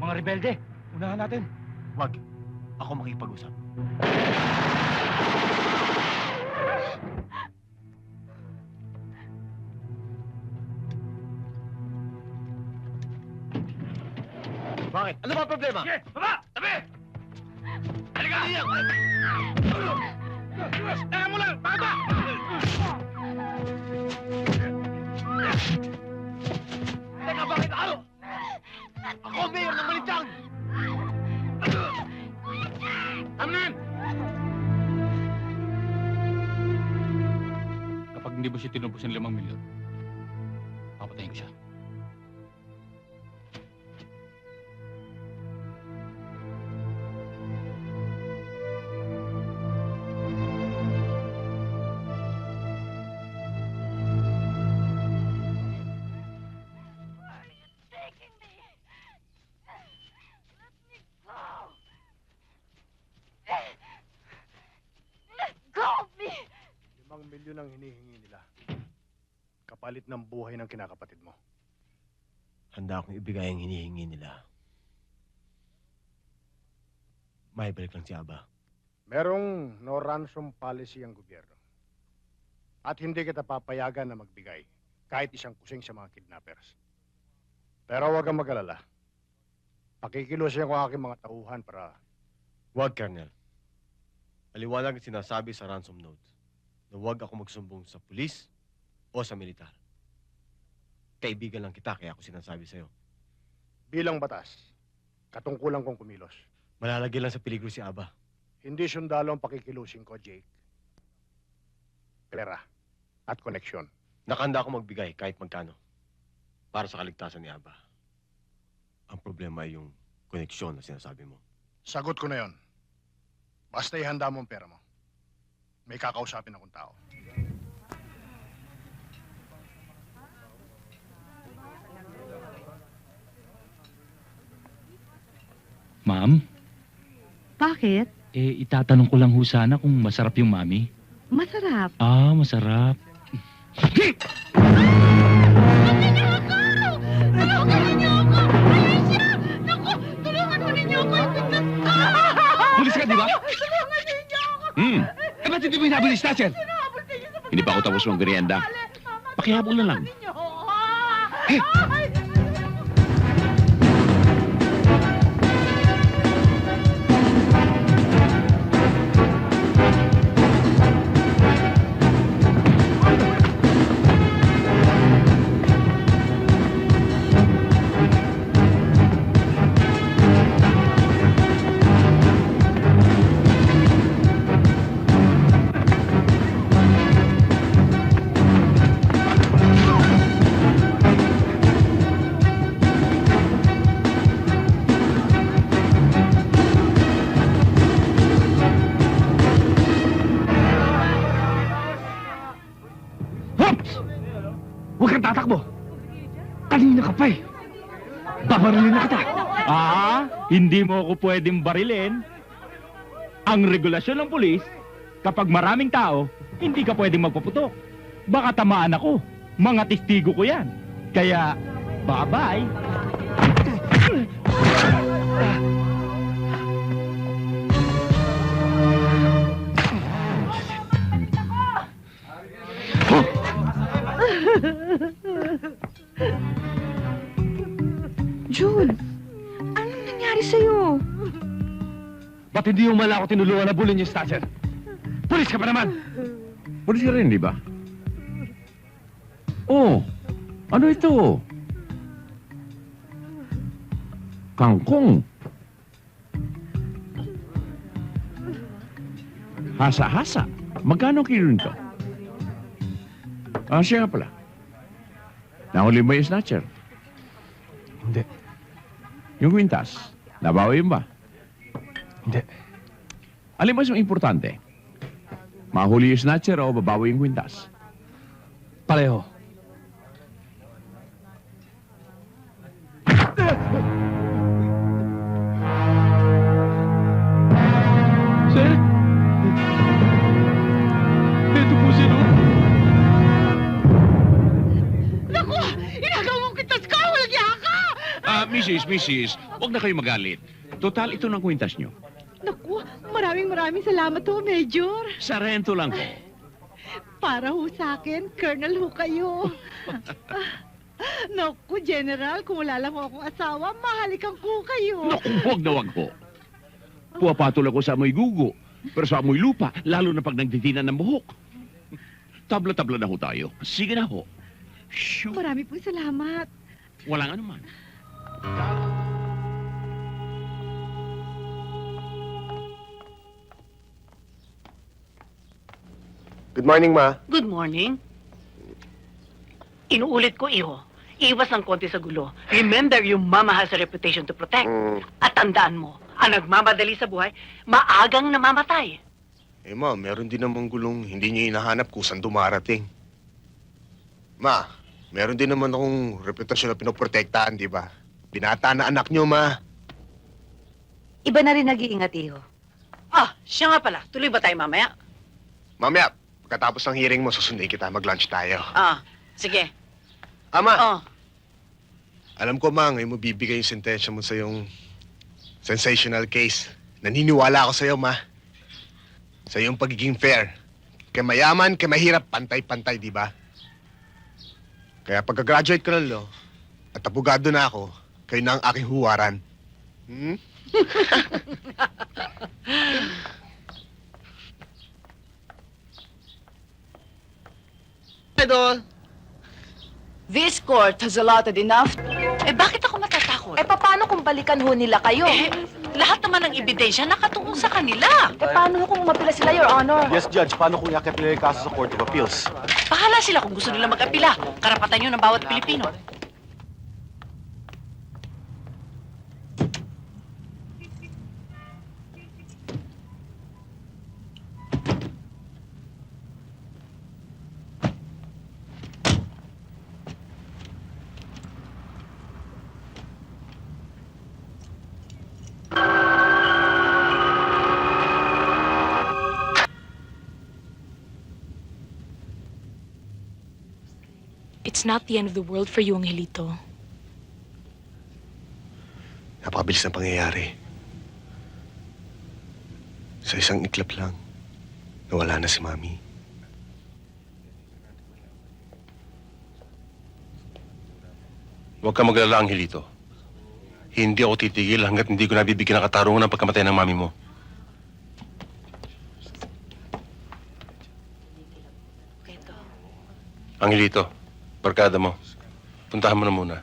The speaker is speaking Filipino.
Mga rebelde, unahan natin. Wag. Ako makipag-usap. Bakit? Ano ba ang problema? Sige, baba! Tabi! Halika niya! Teka mo lang! Bakit ba? Teka, bakit ako? Ako ang mayor ng Malintang! Amnan! Kapag hindi mo siya tinubos ng 5 milyon, papatayin ko siya. Milyon ang hinihingi nila. Kapalit ng buhay ng kinakapatid mo. Handa akong ibigay ang hinihingi nila. May balik lang si Aba. Merong no ransom policy ang gobyerno. At hindi kita papayagan na magbigay kahit isang kusing sa mga kidnappers. Pero huwag kang mag-alala. Pakikilusin ko ang aking mga tauhan para... Wag, Colonel. Maliwanag ang sinasabi sa ransom notes na huwag ako magsumbong sa pulis o sa militar. Kaibigan lang kita, kaya ako sinasabi sa'yo. Bilang batas, katungkulan kong kumilos. Malalagyan lang sa peligro si Aba. Hindi sundalo ang pakikilusin ko, Jake. Pera at koneksyon. Nakahanda ako magbigay kahit magkano para sa kaligtasan ni Aba. Ang problema ay yung koneksyon na sinasabi mo. Sagot ko na yon. Basta ihanda mo ang pera mo. May kakausapin akong tao. Ma'am? Bakit? Itatanong ko lang ho sana kung masarap yung mami. Masarap. Ah, masarap. Pulis ka, di ba? Ba't hindi mo hinabol ni Snatcher? Hindi pa ako tapos mag-merienda. Pakihabol na lang. Huwag kang tatakbo! Kanina ka pa eh! Babarilin na kita! Hindi mo ako pwedeng barilin. Ang regulasyon ng pulis, kapag maraming tao, hindi ka pwedeng magpaputok. Baka tamaan ako. Mga testigo ko yan. Kaya, bye-bye! June, anong nangyari sa'yo? Ba't hindi mo mala ako tinulungan na bulin yung Snatcher? Pulis ka pa naman! Pulis ka rin, di ba? Oh, ano ito? Kangkong. Hasa-hasa. Magkano kilo nito? Siya nga pala. Nahuli mo yung Snatcher? Hindi. Yung kwintas, nabawi mo ba? Hindi. Alin mas yung importante? Mahuli yung Snatcher o babawi yung kwintas? Pareho. Sir? Ito po sino? Naku! Inagaw mong kitas ka! Walang yaka! Mrs., huwag na kayo magalit. Total, ito ng kwintas nyo. Naku, maraming salamat ho, Major. Sa rento lang po. Para ho sa akin, Colonel ho kayo. Naku, General, kung wala lang ho akong asawa, mahalikan ko kayo. Naku, huwag na huwag po. Puwapatol ako sa amoy gugo. Pero sa amoy lupa, lalo na pag nagtitinan ng buhok. Tabla-tabla na ho tayo. Sige na ho. Shoo. Marami pong salamat. Walang anuman. Good morning, Ma. Good morning. Inuulit ko, iho. Iwas ng konti sa gulo. Remember, your mama has a reputation to protect. At tandaan mo, ang nagmamadali sa buhay, maagang namamatay. Eh ma, meron din namang gulong hindi niyo hinahanap kung saan dumarating. Ma, meron din naman akong reputasyon na pinoprotektahan, di ba? Binata na anak niyo, ma. Iba na rin nag-iingat, iho. Ah, siya nga pala. Tuloy ba tayo mamaya? Mamaya, pagkatapos ng hearing mo, susundin kita, mag-lunch tayo. Ah, sige. Ama, Oh, alam ko, ma, ngayon mo bibigay yung sentensya mo sa yung sensational case. Naniniwala ako sa'yo, ma. Sa yung pagiging fair. Kay mayaman, kay mahirap, pantay-pantay, di ba? Kaya pagka-graduate ko ng law, at abogado na ako, kayo na ang aking huwaran. Hmm? Idol! This court has allotted enough. eh bakit ako matatakot? Paano kung balikan ho nila kayo? Lahat naman ng ebidensya nakatungo sa kanila. Paano ho kung mapila sila, Your Honor? Yes, Judge. Paano kung yakap nila yung kaso sa Court of Appeals? Bahala sila kung gusto nila mag-apila. Karapatan yun ng bawat Pilipino. It's not the end of the world for you, Angelito. Napakabilis ng pangyayari. Sa isang iklap lang, nawala na si Mami. Huwag ka maglala, Angelito. Hindi ako titigil hanggat hindi ko nabibigyan ng katarungan ng pagkamatay ng mami mo. Angelito, barkada mo. Puntahan mo na muna.